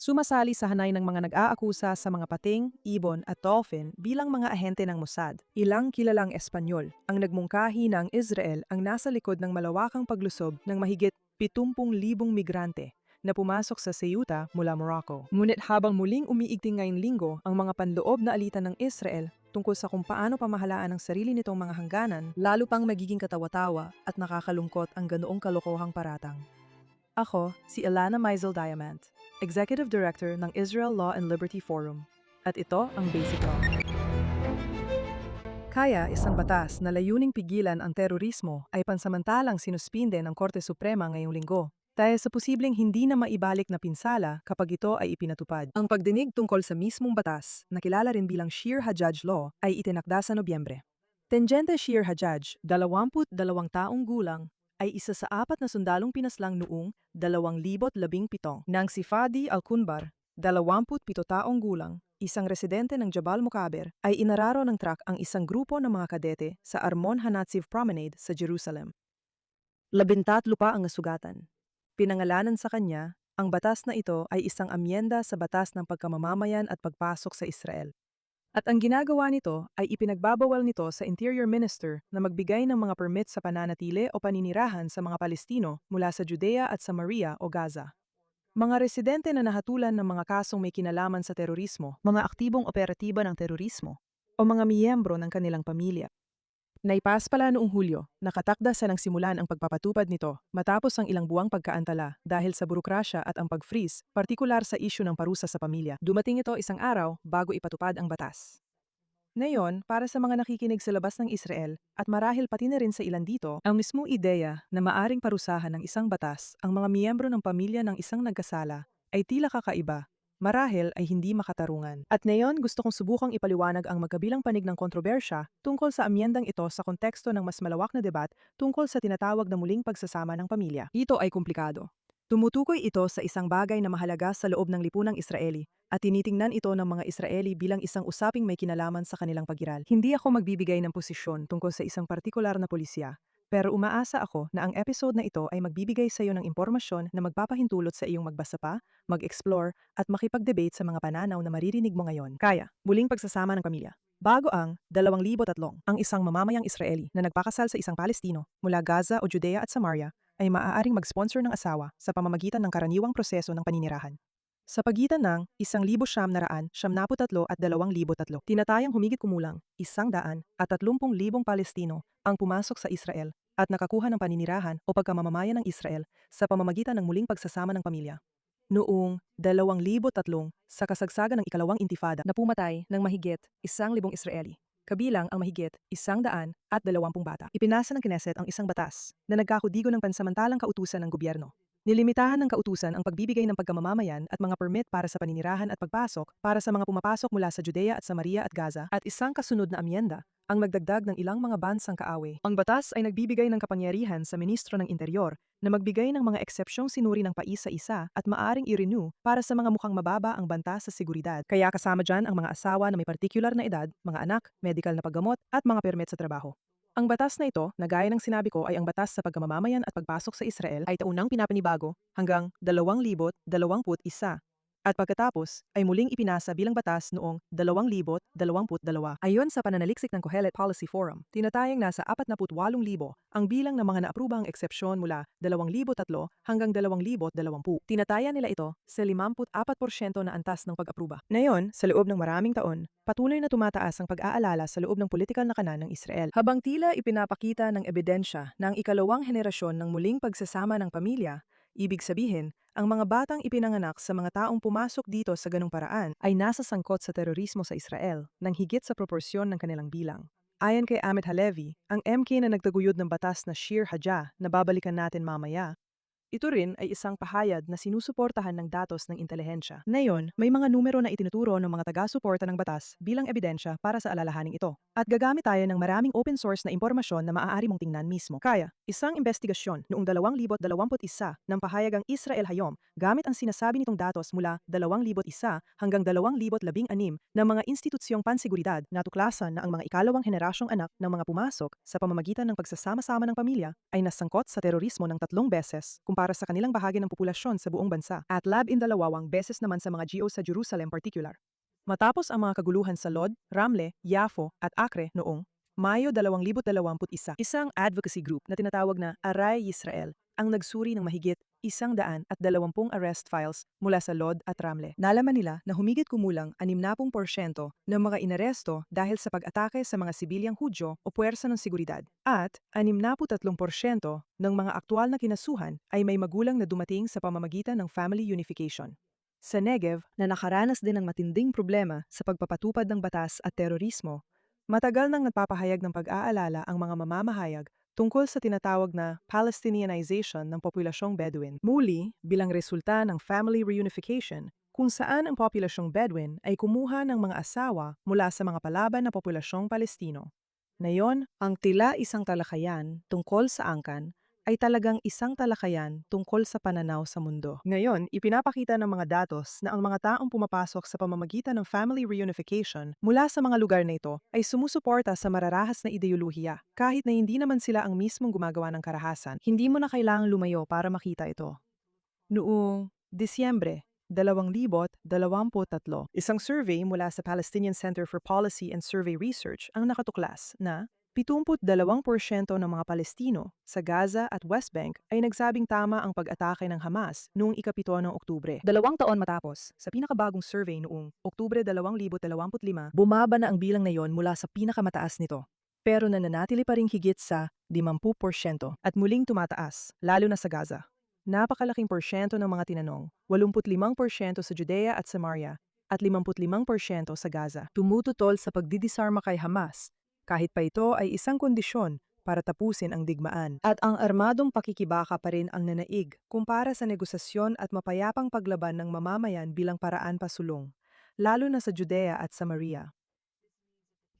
Sumasali sa hanay ng mga nag-aakusa sa mga pating, ibon at dolphin bilang mga ahente ng Mossad. Ilang kilalang Espanyol ang nagmungkahi na ang Israel ang nasa likod ng malawakang paglusob ng mahigit 70,000 migrante na pumasok sa Ceuta mula Morocco. Ngunit habang muling umiigting ngayong linggo ang mga panloob na alitan ng Israel tungkol sa kung paano pamahalaan ang sarili nitong mga hangganan, lalo pang magiging katawa-tawa at nakakalungkot ang ganoong kalokohang paratang. Ako, si Elana Maisel Diamant, Executive Director ng Israel Law and Liberty Forum. At ito ang Basic Law. Kaya isang batas na layuning pigilan ang terorismo ay pansamantalang sinuspinde ng Korte Suprema ngayong linggo dahil sa posibleng hindi na maibalik na pinsala kapag ito ay ipinatupad. Ang pagdinig tungkol sa mismong batas, na kilala rin bilang Sheer Hajjaj Law, ay itinakda sa Nobyembre. Tengente Sheer Hajjaj, 22 taong gulang, ay isa sa 4 na sundalong pinaslang noong 2017 nang si Fadi Al-Kunbar, 27 taong gulang, isang residente ng Jabal Mukaber, ay inararo ng truck ang isang grupo ng mga kadete sa Armon Hanatziv Promenade sa Jerusalem. 13 pa ang nasugatan. Pinangalanan sa kanya, ang batas na ito ay isang amyenda sa batas ng pagkamamamayan at pagpasok sa Israel. At ang ginagawa nito ay ipinagbabawal nito sa Interior Minister na magbigay ng mga permit sa pananatili o paninirahan sa mga Palestino mula sa Judea at Samaria o Gaza. Mga residente na nahatulan ng mga kasong may kinalaman sa terorismo, mga aktibong operatiba ng terorismo, o mga miyembro ng kanilang pamilya. Naipas pala noong Hulyo, nakatakda sa nang simulan ang pagpapatupad nito matapos ang ilang buwang pagkaantala dahil sa burokrasya at ang pag-freeze, partikular sa isyu ng parusa sa pamilya. Dumating ito isang araw bago ipatupad ang batas. Ngayon, para sa mga nakikinig sa labas ng Israel, at marahil pati na rin sa ilan dito, ang mismong ideya na maaring parusahan ng isang batas ang mga miyembro ng pamilya ng isang nagkasala ay tila kakaiba. Marahil ay hindi makatarungan. At ngayon gusto kong subukang ipaliwanag ang magkabilang panig ng kontrobersya tungkol sa amyendang ito sa konteksto ng mas malawak na debat tungkol sa tinatawag na muling pagsasama ng pamilya. Ito ay komplikado. Tumutukoy ito sa isang bagay na mahalaga sa loob ng lipunang Israeli at tinitingnan ito ng mga Israeli bilang isang usaping may kinalaman sa kanilang pagiral. Hindi ako magbibigay ng posisyon tungkol sa isang partikular na pulisya. Pero umaasa ako na ang episode na ito ay magbibigay sa iyo ng impormasyon na magpapahintulot sa iyong magbasa pa, mag-explore, at makipag-debate sa mga pananaw na maririnig mo ngayon. Kaya, muling pagsasama ng pamilya. Bago ang 2003, ang isang mamamayang Israeli na nagpakasal sa isang Palestino mula Gaza o Judea at Samaria ay maaaring mag-sponsor ng asawa sa pamamagitan ng karaniwang proseso ng paninirahan. Sa pagitan ng 1,973 at 2,003, tinatayang humigit kumulang 130,000 Palestino ang pumasok sa Israel at nakakuha ng paninirahan o pagkamamamayan ng Israel sa pamamagitan ng muling pagsasama ng pamilya. Noong 2003, sa kasagsagan ng ikalawang intifada na pumatay ng mahigit 1,000 Israeli, kabilang ang mahigit 120 bata. Ipinasa ng Knesset ang isang batas na nagkakudigo ng pansamantalang kautusan ng gobyerno. Nilimitahan ng kautusan ang pagbibigay ng pagkamamamayan at mga permit para sa paninirahan at pagpasok para sa mga pumapasok mula sa Judea at Samaria at Gaza at isang kasunod na amyenda ang nagdagdag ng ilang mga bansang kaaway. Ang batas ay nagbibigay ng kapangyarihan sa Ministro ng Interior na magbigay ng mga eksepsyong sinuri ng paisa-isa at maaring i-renew para sa mga mukhang mababa ang banta sa seguridad. Kaya kasama dyan ang mga asawa na may partikular na edad, mga anak, medical na paggamot at mga permit sa trabaho. Ang batas na ito, na gaya ng sinabi ko ay ang batas sa pagkamamamayan at pagpasok sa Israel ay taunang pinapanibago hanggang 2021 at pagkatapos ay muling ipinasa bilang batas noong 2022. Ayon sa pananaliksik ng Kohelet Policy Forum, tinatayang nasa 48,000 ang bilang ng mga naaprubang eksepsyon mula 2003 hanggang 2020. Tinataya nila ito sa 54% na antas ng pag-apruba. Ngayon, sa loob ng maraming taon, patuloy na tumataas ang pag-aalala sa loob ng politikal na kanan ng Israel. Habang tila ipinapakita ng ebidensya na ang ikalawang henerasyon ng muling pagsasama ng pamilya, ibig sabihin, ang mga batang ipinanganak sa mga taong pumasok dito sa ganung paraan ay nasa sangkot sa terorismo sa Israel nang higit sa proporsyon ng kanilang bilang. Ayon kay Amit Halevi, ang MK na nagtaguyod ng batas na Sheer Hajjah na babalikan natin mamaya, ito rin ay isang pahayag na sinusuportahan ng datos ng intelihensya. Ngayon, may mga numero na itinuturo ng mga taga-suporta ng batas bilang ebidensya para sa alalahaning ito. At gagamit tayo ng maraming open source na impormasyon na maaari mong tingnan mismo. Kaya, isang investigasyon noong 2021 ng pahayagang Israel Hayom gamit ang sinasabi nitong datos mula 2001 hanggang 2016 ng mga institusyong pansiguridad natuklasan na ang mga ikalawang henerasyong anak ng mga pumasok sa pamamagitan ng pagsasama-sama ng pamilya ay nasangkot sa terorismo ng 3 beses kumpara sa kanilang bahagi ng populasyon sa buong bansa at 12 beses naman sa mga GO sa Jerusalem particular. Matapos ang mga kaguluhan sa Lod, Ramle, Yafo at Acre noong Mayo 2021, isang advocacy group na tinatawag na Aray Yisrael ang nagsuri ng mahigit 120 arrest files mula sa Lod at Ramle. Nalaman nila na humigit kumulang 60% ng mga inaresto dahil sa pag-atake sa mga sibilyang Hudyo o puwersa ng seguridad at 63% ng mga aktual na kinasuhan ay may magulang na dumating sa pamamagitan ng family unification. Sa Negev, na nakaranas din ng matinding problema sa pagpapatupad ng batas at terorismo, matagal nang nagpapahayag ng pag-aalala ang mga mamamahayag tungkol sa tinatawag na Palestinianization ng populasyong Bedouin. Muli, bilang resulta ng family reunification, kung saan ang populasyong Bedouin ay kumuha ng mga asawa mula sa mga palaban na populasyong Palestino. Ngayon, ang tila isang talakayan tungkol sa angkan ay talagang isang talakayan tungkol sa pananaw sa mundo. Ngayon, ipinapakita ng mga datos na ang mga taong pumapasok sa pamamagitan ng family reunification mula sa mga lugar na ito ay sumusuporta sa mararahas na ideolohiya, kahit na hindi naman sila ang mismong gumagawa ng karahasan. Hindi mo na kailangang lumayo para makita ito. Noong Disyembre 2023, isang survey mula sa Palestinian Center for Policy and Survey Research ang nakatuklas na 72% ng mga Palestino sa Gaza at West Bank ay nagsabing tama ang pag-atake ng Hamas noong ika-7 ng Oktubre. 2 taon matapos, sa pinakabagong survey noong Oktubre 2025, bumaba na ang bilang na yon mula sa pinakamataas nito. Pero nananatili pa ring higit sa 50% at muling tumataas, lalo na sa Gaza. Napakalaking porsyento ng mga tinanong, 85% sa Judea at Samaria at 55% sa Gaza, tumututol sa pagdidisarma kay Hamas, kahit pa ito ay isang kondisyon para tapusin ang digmaan. At ang armadong pakikibaka pa rin ang nanaig kumpara sa negosasyon at mapayapang paglaban ng mamamayan bilang paraan pasulong, lalo na sa Judea at Samaria.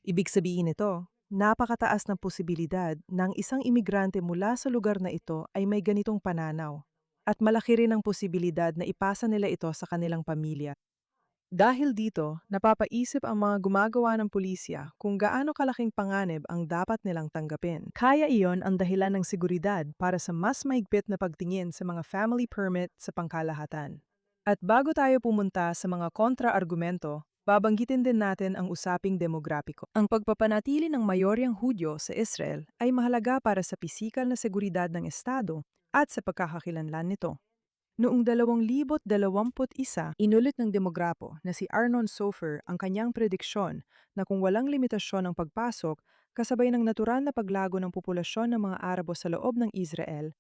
Ibig sabihin nito, napakataas ng posibilidad ng isang imigrante mula sa lugar na ito ay may ganitong pananaw. At malaki rin ang posibilidad na ipasa nila ito sa kanilang pamilya. Dahil dito, napapaisip ang mga gumagawa ng pulisya kung gaano kalaking panganib ang dapat nilang tanggapin. Kaya iyon ang dahilan ng seguridad para sa mas maigpit na pagtingin sa mga family permit sa pangkalahatan. At bago tayo pumunta sa mga kontra-argumento, babanggitin din natin ang usaping demograpiko. Ang pagpapanatili ng mayoryang Hudyo sa Israel ay mahalaga para sa pisikal na seguridad ng Estado at sa pagkakakilanlan nito. Noong 2021, inulit ng demograpo na si Arnon Sofer ang kanyang prediksyon na kung walang limitasyon ng pagpasok, kasabay ng natural na paglago ng populasyon ng mga Arabo sa loob ng Israel,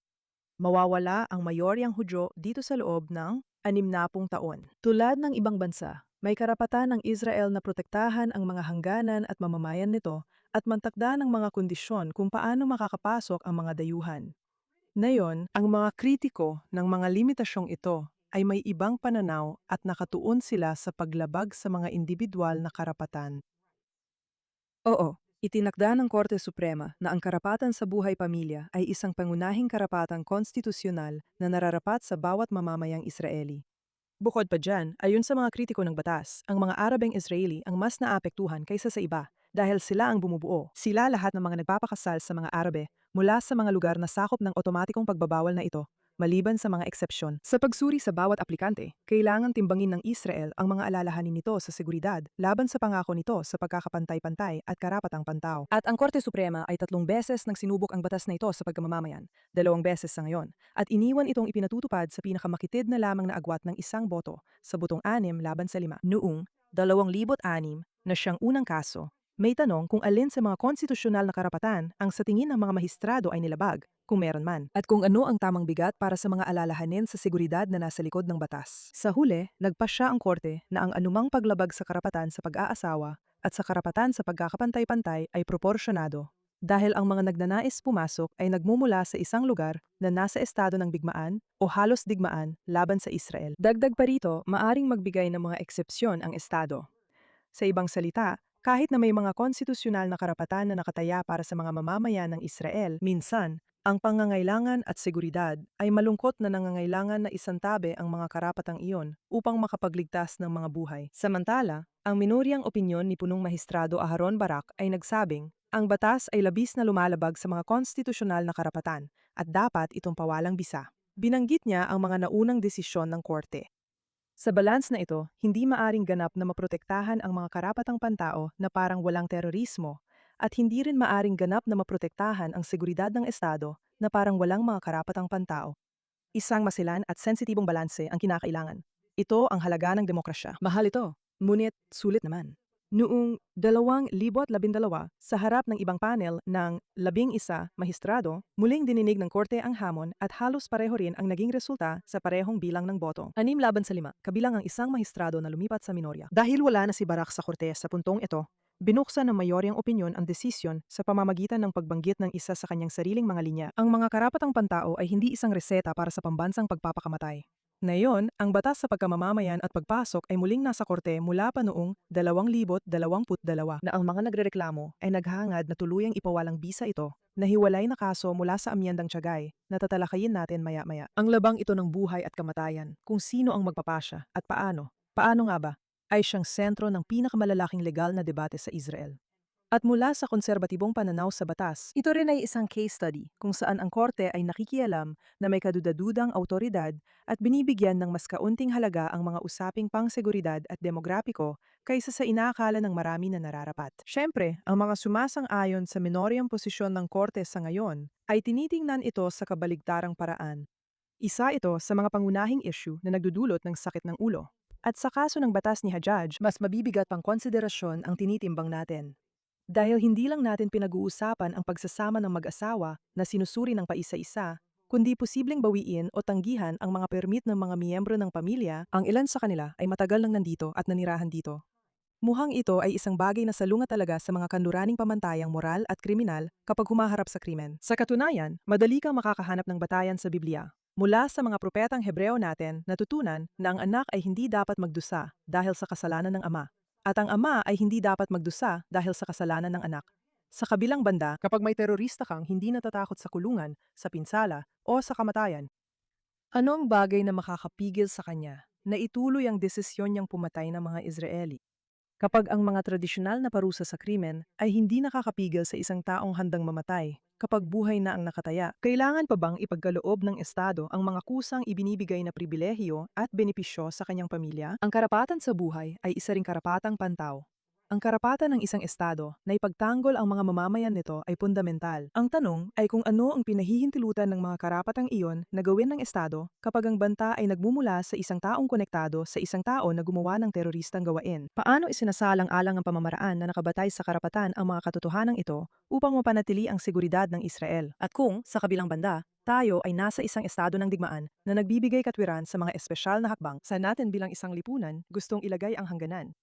mawawala ang mayoryang Hudyo dito sa loob ng 60 taon. Tulad ng ibang bansa, may karapatan ng Israel na protektahan ang mga hangganan at mamamayan nito at mantakda ng mga kondisyon kung paano makakapasok ang mga dayuhan. Ngayon, ang mga kritiko ng mga limitasyong ito ay may ibang pananaw at nakatuon sila sa paglabag sa mga individual na karapatan. Oo, itinakda ng Korte Suprema na ang karapatan sa buhay pamilya ay isang pangunahing karapatang konstitusyonal na nararapat sa bawat mamamayang Israeli. Bukod pa dyan, ayon sa mga kritiko ng batas, ang mga Arabeng Israeli ang mas naapektuhan kaysa sa iba dahil sila ang bumubuo. Sila lahat ng mga nagpapakasal sa mga Arabe mula sa mga lugar na sakop ng otomatikong pagbabawal na ito, maliban sa mga eksepsyon. Sa pagsuri sa bawat aplikante, kailangan timbangin ng Israel ang mga alalahanin nito sa seguridad laban sa pangako nito sa pagkakapantay-pantay at karapatang pantao. At ang Korte Suprema ay 3 beses nang sinubok ang batas na ito sa pagkamamamayan, 2 beses sa ngayon, at iniwan itong ipinatutupad sa pinakamakitid na lamang na agwat ng isang boto sa butong 6 laban sa 5. Noong 2006 na siyang unang kaso, may tanong kung alin sa mga konstitusyonal na karapatan ang sa tingin ng mga mahistrado ay nilabag, kung meron man, at kung ano ang tamang bigat para sa mga alalahanin sa seguridad na nasa likod ng batas. Sa huli, nagpasya ang korte na ang anumang paglabag sa karapatan sa pag-aasawa at sa karapatan sa pagkakapantay-pantay ay proporsyonado, dahil ang mga nagnanais pumasok ay nagmumula sa isang lugar na nasa estado ng digmaan o halos digmaan laban sa Israel. Dagdag pa rito, maaring magbigay ng mga eksepsyon ang estado. Sa ibang salita, kahit na may mga konstitusyonal na karapatan na nakataya para sa mga mamamayan ng Israel, minsan, ang pangangailangan at seguridad ay malungkot na nangangailangan na isantabi ang mga karapatang iyon upang makapagligtas ng mga buhay. Samantala, ang minuryang opinyon ni punong mahistrado Aharon Barak ay nagsabing, ang batas ay labis na lumalabag sa mga konstitusyonal na karapatan at dapat itong pawalang bisa. Binanggit niya ang mga naunang desisyon ng korte. Sa balance na ito, hindi maaring ganap na maprotektahan ang mga karapatang pantao na parang walang terorismo, at hindi rin maaring ganap na maprotektahan ang seguridad ng Estado na parang walang mga karapatang pantao. Isang masilan at sensitibong balanse ang kinakailangan. Ito ang halaga ng demokrasya. Mahal ito, ngunit sulit naman. Noong 2012, sa harap ng ibang panel ng 11 mahistrado, muling dininig ng korte ang hamon at halos pareho rin ang naging resulta sa parehong bilang ng boto. 6-5, kabilang ang isang mahistrado na lumipat sa minorya. Dahil wala na si Barak sa korte sa puntong ito, binuksan ng mayoryang opinyon ang desisyon sa pamamagitan ng pagbanggit ng isa sa kanyang sariling mga linya. Ang mga karapatang pantao ay hindi isang reseta para sa pambansang pagpapakamatay. Ngayon, ang batas sa pagkamamamayan at pagpasok ay muling nasa korte mula pa noong 2022 na ang mga nagrereklamo ay naghangad na tuluyang ipawalang bisa ito na hiwalay na kaso mula sa amyendang Tiagay na tatalakayin natin maya-maya. Ang labang ito ng buhay at kamatayan, kung sino ang magpapasya at paano. Paano nga ba? Ay siyang sentro ng pinakamalalaking legal na debate sa Israel. At mula sa konserbatibong pananaw sa batas, ito rin ay isang case study kung saan ang korte ay nakikialam na may kadudadudang autoridad at binibigyan ng mas kaunting halaga ang mga usaping pangseguridad at demograpiko kaysa sa inaakala ng marami na nararapat. Siyempre, ang mga sumasang-ayon sa minoryang posisyon ng korte sa ngayon ay tinitingnan ito sa kabaligtarang paraan. Isa ito sa mga pangunahing issue na nagdudulot ng sakit ng ulo. At sa kaso ng batas ni Hajjaj, mas mabibigat pang konsiderasyon ang tinitimbang natin. Dahil hindi lang natin pinag-uusapan ang pagsasama ng mag-asawa na sinusuri ng paisa-isa, kundi posibleng bawiin o tanggihan ang mga permit ng mga miyembro ng pamilya, ang ilan sa kanila ay matagal nang nandito at nanirahan dito. Mukhang ito ay isang bagay na salungat talaga sa mga kanluraning pamantayang moral at kriminal kapag humaharap sa krimen. Sa katunayan, madali kang makakahanap ng batayan sa Biblia. Mula sa mga propetang Hebreo natin, natutunan na ang anak ay hindi dapat magdusa dahil sa kasalanan ng ama. At ang ama ay hindi dapat magdusa dahil sa kasalanan ng anak. Sa kabilang banda, kapag may terorista kang hindi natatakot sa kulungan, sa pinsala, o sa kamatayan, ano ang bagay na makakapigil sa kanya na ituloy ang desisyon niyang pumatay ng mga Israeli? Kapag ang mga tradisyonal na parusa sa krimen ay hindi nakakapigil sa isang taong handang mamatay, kapag buhay na ang nakataya, kailangan pa bang ipagkaloob ng Estado ang mga kusang ibinibigay na pribilehiyo at benepisyo sa kanyang pamilya? Ang karapatan sa buhay ay isa ring karapatang pantao. Ang karapatan ng isang estado na ipagtanggol ang mga mamamayan nito ay fundamental. Ang tanong ay kung ano ang pinahihintilutan ng mga karapatang iyon na gawin ng estado kapag ang banta ay nagmumula sa isang taong konektado sa isang tao na gumawa ng teroristang gawain. Paano isinasalang-alang ang pamamaraan na nakabatay sa karapatan ang mga katotohanang ito upang mapanatili ang seguridad ng Israel? At kung, sa kabilang banda, tayo ay nasa isang estado ng digmaan na nagbibigay katwiran sa mga espesyal na hakbang, sa natin bilang isang lipunan gustong ilagay ang hangganan?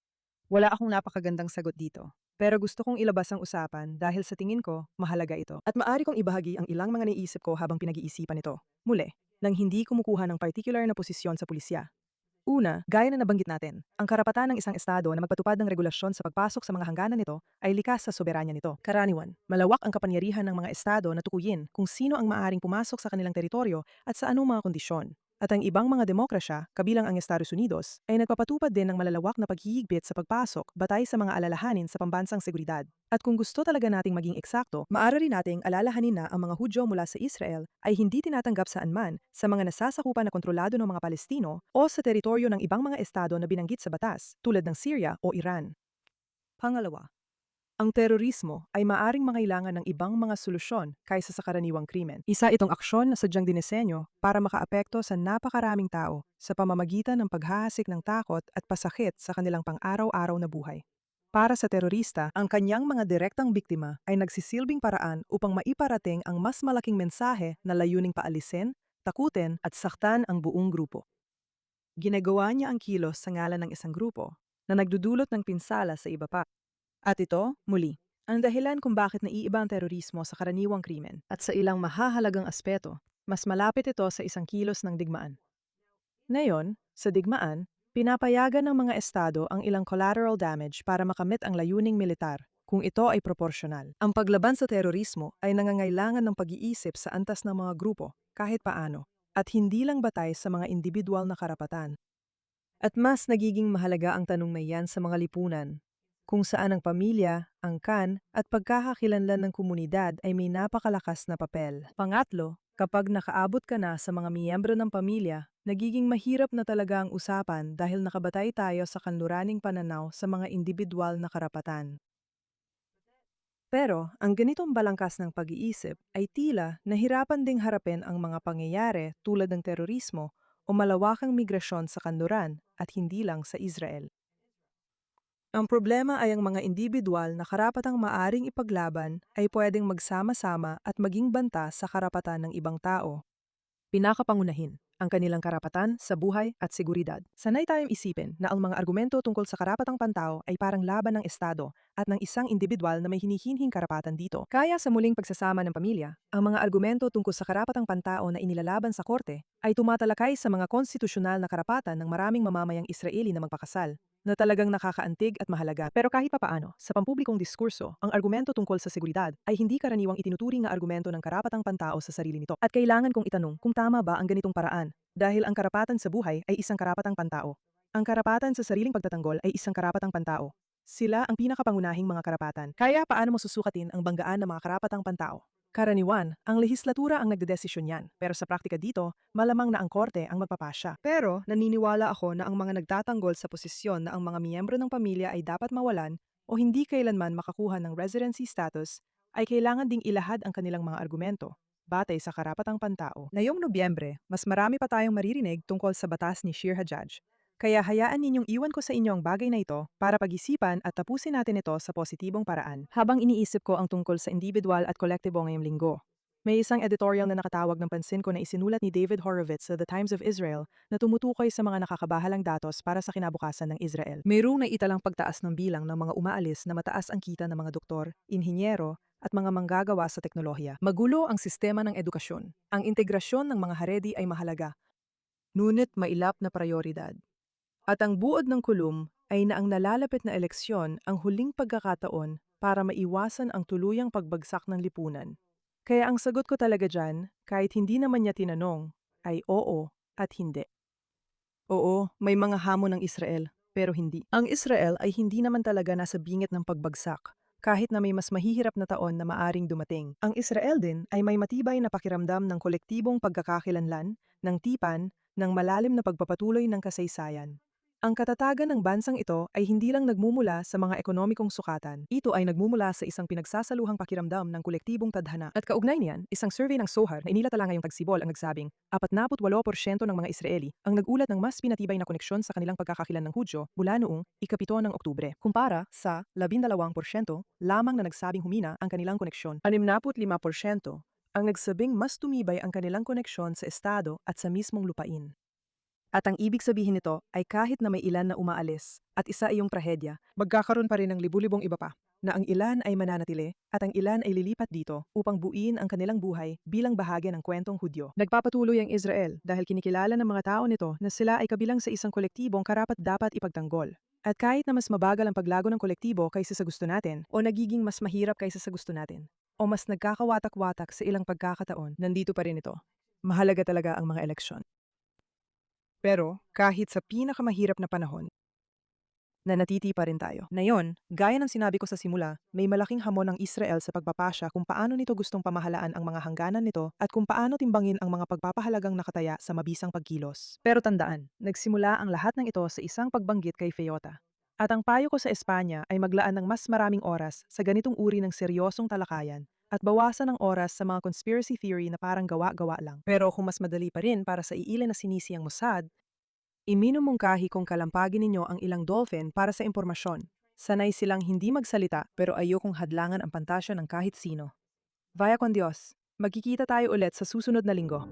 Wala akong napakagandang sagot dito. Pero gusto kong ilabas ang usapan dahil sa tingin ko, mahalaga ito. At maaari kong ibahagi ang ilang mga naiisip ko habang pinag-iisipan ito. Muli, nang hindi kumukuha ng particular na posisyon sa pulisya. Una, gaya na nabanggit natin, ang karapatan ng isang estado na magpatupad ng regulasyon sa pagpasok sa mga hangganan nito ay likas sa soberanya nito. Karaniwan, malawak ang kapangyarihan ng mga estado na tukuyin kung sino ang maaring pumasok sa kanilang teritoryo at sa anong mga kondisyon. At ang ibang mga demokrasya, kabilang ang Estados Unidos, ay nagpapatupad din ng malalawak na paghihigpit sa pagpasok batay sa mga alalahanin sa pambansang seguridad. At kung gusto talaga nating maging eksakto, maaari rin nating alalahanin na ang mga Hudyo mula sa Israel ay hindi tinatanggap saan man sa mga nasasakupan na kontrolado ng mga Palestino o sa teritoryo ng ibang mga estado na binanggit sa batas, tulad ng Syria o Iran. Pangalawa, ang terorismo ay maaring mangailangan ng ibang mga solusyon kaysa sa karaniwang krimen. Isa itong aksyon na sadyang dinisenyo para makaapekto sa napakaraming tao sa pamamagitan ng paghahasik ng takot at pasakit sa kanilang pang-araw-araw na buhay. Para sa terorista, ang kanyang mga direktang biktima ay nagsisilbing paraan upang maiparating ang mas malaking mensahe na layuning paalisin, takutin at saktan ang buong grupo. Ginagawa niya ang kilos sa ngalan ng isang grupo na nagdudulot ng pinsala sa iba pa. At ito, muli, ang dahilan kung bakit naiiba ang terorismo sa karaniwang krimen at sa ilang mahahalagang aspeto, mas malapit ito sa isang kilos ng digmaan. Ngayon, sa digmaan, pinapayagan ng mga estado ang ilang collateral damage para makamit ang layuning militar kung ito ay proporsyonal. Ang paglaban sa terorismo ay nangangailangan ng pag-iisip sa antas ng mga grupo kahit paano at hindi lang batay sa mga individual na karapatan. At mas nagiging mahalaga ang tanong na iyan sa mga lipunan kung saan ang pamilya, angkan, at pagkakakilanlan ng komunidad ay may napakalakas na papel. Pangatlo, Kapag nakaabot ka na sa mga miyembro ng pamilya, nagiging mahirap na talaga ang usapan dahil nakabatay tayo sa kanluraning pananaw sa mga individual na karapatan. Pero ang ganitong balangkas ng pag-iisip ay tila nahirapan ding harapin ang mga pangyayari tulad ng terorismo o malawakang migrasyon sa kanluran at hindi lang sa Israel. Ang problema ay ang mga individual na karapatang maaring ipaglaban ay pwedeng magsama-sama at maging banta sa karapatan ng ibang tao. Pinakapangunahin, ang kanilang karapatan sa buhay at seguridad. Sanay tayong isipin na ang mga argumento tungkol sa karapatang pantao ay parang laban ng Estado at ng isang individual na may hinihinhing karapatan dito. Kaya sa muling pagsasama ng pamilya, ang mga argumento tungkol sa karapatang pantao na inilalaban sa korte ay tumatalakay sa mga konstitusyonal na karapatan ng maraming mamamayang Israeli na magpakasal na talagang nakakaantig at mahalaga. Pero kahit papaano, sa pampublikong diskurso, ang argumento tungkol sa seguridad ay hindi karaniwang itinuturing na argumento ng karapatang pantao sa sarili nito. At kailangan kong itanong kung tama ba ang ganitong paraan, dahil ang karapatan sa buhay ay isang karapatang pantao. Ang karapatan sa sariling pagtatanggol ay isang karapatang pantao. Sila ang pinakapangunahing mga karapatan. Kaya paano mo susukatin ang banggaan ng mga karapatang pantao? Karaniwan, ang lehislatura ang nagdedesisyon yan, pero sa praktika dito, malamang na ang korte ang magpapasya. Pero naniniwala ako na ang mga nagtatanggol sa posisyon na ang mga miyembro ng pamilya ay dapat mawalan o hindi kailanman makakuha ng residency status ay kailangan ding ilahad ang kanilang mga argumento batay sa karapatang pantao. Ngayong Nobyembre, mas marami pa tayong maririnig tungkol sa batas ni Sheer Hajjaj. Kaya hayaan ninyong iwan ko sa inyo ang bagay na ito para pag-isipan at tapusin natin ito sa positibong paraan. Habang iniisip ko ang tungkol sa individual at kolektibo ngayong linggo, may isang editorial na nakatawag ng pansin ko na isinulat ni David Horowitz sa The Times of Israel na tumutukoy sa mga nakakabahalang datos para sa kinabukasan ng Israel. Mayroong naitalang pagtaas ng bilang ng mga umaalis na mataas ang kita ng mga doktor, inhinyero, at mga manggagawa sa teknolohiya. Magulo ang sistema ng edukasyon. Ang integrasyon ng mga Haredi ay mahalaga, ngunit mailap na prioridad. At ang buod ng kulum ay na ang nalalapit na eleksyon ang huling pagkakataon para maiwasan ang tuluyang pagbagsak ng lipunan. Kaya ang sagot ko talaga dyan, kahit hindi naman niya tinanong, ay oo at hindi. Oo, may mga hamon ng Israel, pero hindi. Ang Israel ay hindi naman talaga nasa bingit ng pagbagsak, kahit na may mas mahihirap na taon na maaring dumating. Ang Israel din ay may matibay na pakiramdam ng kolektibong pagkakakilanlan, ng tipan, ng malalim na pagpapatuloy ng kasaysayan. Ang katatagan ng bansang ito ay hindi lang nagmumula sa mga ekonomikong sukatan. Ito ay nagmumula sa isang pinagsasaluhang pakiramdam ng kolektibong tadhana. At kaugnay niyan, isang survey ng Sohar na inilatala ngayong tagsibol ang nagsabing 48% ng mga Israeli ang nagulat ng mas pinatibay na koneksyon sa kanilang pagkakakilan ng Hudyo mula noong ika-7 ng Oktubre, kumpara sa 12% lamang na nagsabing humina ang kanilang koneksyon. 65% ang nagsabing mas tumibay ang kanilang koneksyon sa estado at sa mismong lupain. At ang ibig sabihin nito ay kahit na may ilan na umaalis at isa ay iyong trahedya, magkakaroon pa rin ng libu-libong iba pa, na ang ilan ay mananatili at ang ilan ay lilipat dito upang buuin ang kanilang buhay bilang bahagi ng kwentong Hudyo. Nagpapatuloy ang Israel dahil kinikilala ng mga tao nito na sila ay kabilang sa isang kolektibong karapat-dapat ipagtanggol. At kahit na mas mabagal ang paglago ng kolektibo kaysa sa gusto natin, o nagiging mas mahirap kaysa sa gusto natin, o mas nagkakawatak-watak sa ilang pagkakataon, nandito pa rin ito. Mahalaga talaga ang mga eleksyon. Pero kahit sa pinakamahirap na panahon, nanatiti pa rin tayo. Ngayon, gaya ng sinabi ko sa simula, may malaking hamon ng Israel sa pagpapasya kung paano nito gustong pamahalaan ang mga hangganan nito at kung paano timbangin ang mga pagpapahalagang nakataya sa mabisang pagkilos. Pero tandaan, nagsimula ang lahat ng ito sa isang pagbanggit kay Feota. At ang payo ko sa Espanya ay maglaan ng mas maraming oras sa ganitong uri ng seryosong talakayan at bawasan ang oras sa mga conspiracy theory na parang gawa-gawa lang. Pero kung mas madali pa rin para sa iilan na sinisi ang Mossad, iminumungkahi kung kalampagin ninyo ang ilang dolphin para sa impormasyon. Sanay silang hindi magsalita pero ayokong hadlangan ang pantasya ng kahit sino. Vaya con Dios, magkikita tayo ulit sa susunod na linggo.